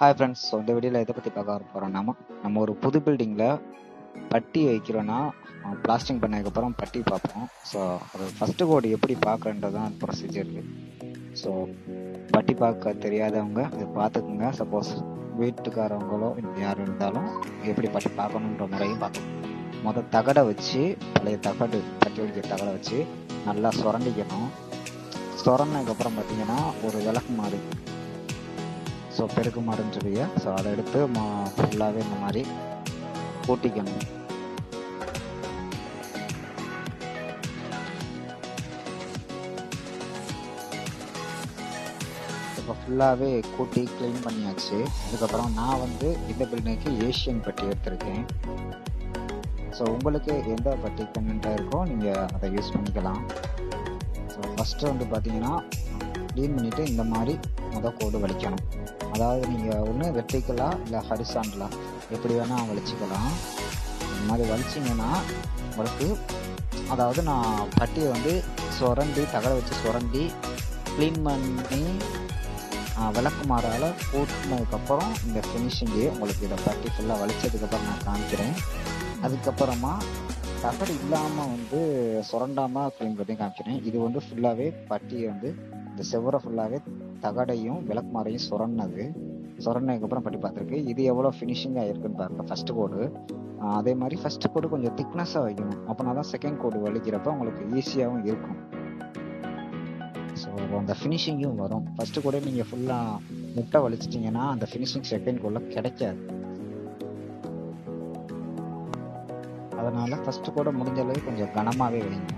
Hi friends. So இந்த வீடியோவில் எதை பற்றி பார்க்க போகிறோம்னா, நம்ம ஒரு புது பில்டிங்கில் பட்டி வைக்கிறோன்னா பிளாஸ்டிங் பண்ணதுக்கப்புறம் பட்டி பார்ப்போம். ஸோ அது ஃபஸ்ட்டு கோடு எப்படி பார்க்குறன்றது தான் ப்ரொசீஜர். ஸோ பட்டி பார்க்க தெரியாதவங்க அதை பார்த்துக்குங்க. சப்போஸ் வீட்டுக்காரவங்களோ யார் இருந்தாலும் எப்படி பட்டி பார்க்கணுன்ற முறையும் பார்த்துக்கணும். தகடை வச்சு, பழைய தகடு பட்டி வைக்கிற தகடை வச்சு நல்லா சுரண்டிக்கணும். சுரண்டினதுக்கப்புறம் பார்த்தீங்கன்னா ஒரு விளக்கு மாறு, ஸோ பெருக்கு மாறுன்னு சொல்லிய, ஸோ அதை எடுத்து ஃபுல்லாகவே இந்த மாதிரி கூட்டிக்கணும். இப்போ ஃபுல்லாகவே கூட்டி க்ளீன் பண்ணியாச்சு. அதுக்கப்புறம் நான் இந்த பில்டிங்க்கு ஏஷியன் பட்டி எடுத்திருக்கேன். ஸோ உங்களுக்கு எந்த பட்டி கன்வென்ட்டாக இருக்கோ நீங்கள் அதை யூஸ் பண்ணிக்கலாம். ஸோ ஃபஸ்ட்டு பார்த்தீங்கன்னா க்ளீன் பண்ணிவிட்டு இந்த மாதிரி கோடு வலிக்கணும். அதாவது நீங்கள் ஒன்று வெர்டிக்கலாக இல்லை ஹரிசாண்டலாக எப்படி வேணால் வலிச்சிக்கலாம். இந்த மாதிரி வலிச்சிங்கன்னா உங்களுக்கு, அதாவது நான் பட்டியை சுரண்டி தகடை வச்சு சுரண்டி க்ளீன் பண்ணி விளக்கு மாறால் கூட்டினதுக்கப்புறம் இந்த ஃபினிஷிங்கு உங்களுக்கு இதை பட்டி ஃபுல்லாக வலிச்சதுக்கப்புறம் நான் காமிக்கிறேன். அதுக்கப்புறமா தகடு இல்லாமல் சுரண்டாமல் க்ளீன் பண்ணி காமிக்கிறேன். இது ஃபுல்லாகவே பட்டியை இந்த செவரை ஃபுல்லாகவே தகடையும் விளக்கு மாறையும் சுரண்டதுக்கப்புறம் பட்டி பார்த்துருக்கு. இது எவ்வளோ ஃபினிஷிங்காக இருக்குன்னு பாருங்கள். ஃபஸ்ட்டு கோடு அதே மாதிரி ஃபஸ்ட்டு கோடு கொஞ்சம் திக்னஸாக வைக்கணும். அப்படின்னா தான் செகண்ட் கோடு வலிக்கிறப்ப உங்களுக்கு ஈஸியாகவும் இருக்கும். ஸோ அந்த ஃபினிஷிங்கும் வரும். ஃபஸ்ட்டு கோடே நீங்கள் ஃபுல்லாக முட்டை வலிச்சிட்டிங்கன்னா அந்த ஃபினிஷிங் செகண்ட் கோடில் கிடைக்காது. அதனால் ஃபஸ்ட்டு கோடை முடிஞ்ச அளவுக்கு கொஞ்சம் கனமாகவே வைங்க.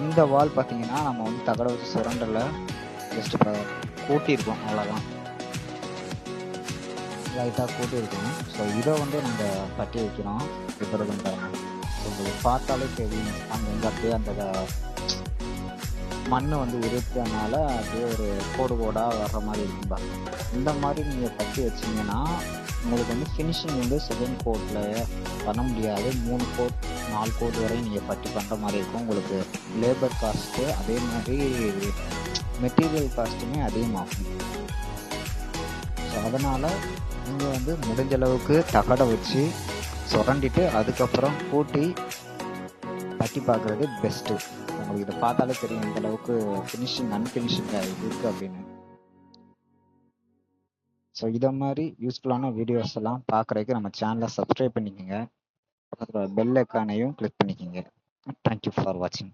இந்த வால் பார்த்தீங்கன்னா நம்ம தகடை வச்சு சுரண்டல ஜஸ்ட் கூட்டியிருக்கோம், அவ்வளோதான், லைட்டாக கூட்டியிருக்கோம். ஸோ இதை நம்ம பட்டி வைக்கிறோம். இப்போ பாருங்க, ஸோ உங்களுக்கு பார்த்தாலே தெரியும் அங்கே அப்படியே அந்த மண் உருத்தனால அப்படியே ஒரு கோடு கோடாக வர்ற மாதிரி இருக்கும் பாருங்க. இந்த மாதிரி நீங்கள் பட்டி வச்சிங்கன்னா உங்களுக்கு ஃபினிஷிங் செகண்ட் கோட்டில் பண்ண முடியாது. 3 கோட் 4 கோட் வரை நீங்கள் பட்டி பண்ணுற மாதிரி இருக்கும். உங்களுக்கு லேபர் காஸ்ட்டு அதே மாதிரி மெட்டீரியல் காஸ்ட்டுமே அதிகமாகும். ஸோ அதனால் நீங்கள் முடிஞ்ச அளவுக்கு தகடை வச்சு சுரண்டிட்டு அதுக்கப்புறம் கூட்டி பட்டி பார்க்குறது பெஸ்ட்டு. உங்களுக்கு இதை பார்த்தாலே தெரியும் இந்த அளவுக்கு ஃபினிஷிங் அன்ஃபினிஷிங்காக இருக்குது அப்படின்னு. ஸோ இதை மாதிரி யூஸ்ஃபுல்லான வீடியோஸ் எல்லாம் பார்க்குறதுக்கு நம்ம சேனலை சப்ஸ்கிரைப் பண்ணிக்கோங்க. பக்கத்தில் பெல் ஐக்கானையும் கிளிக் பண்ணிக்கோங்க. தேங்க்யூ ஃபார் வாட்சிங்.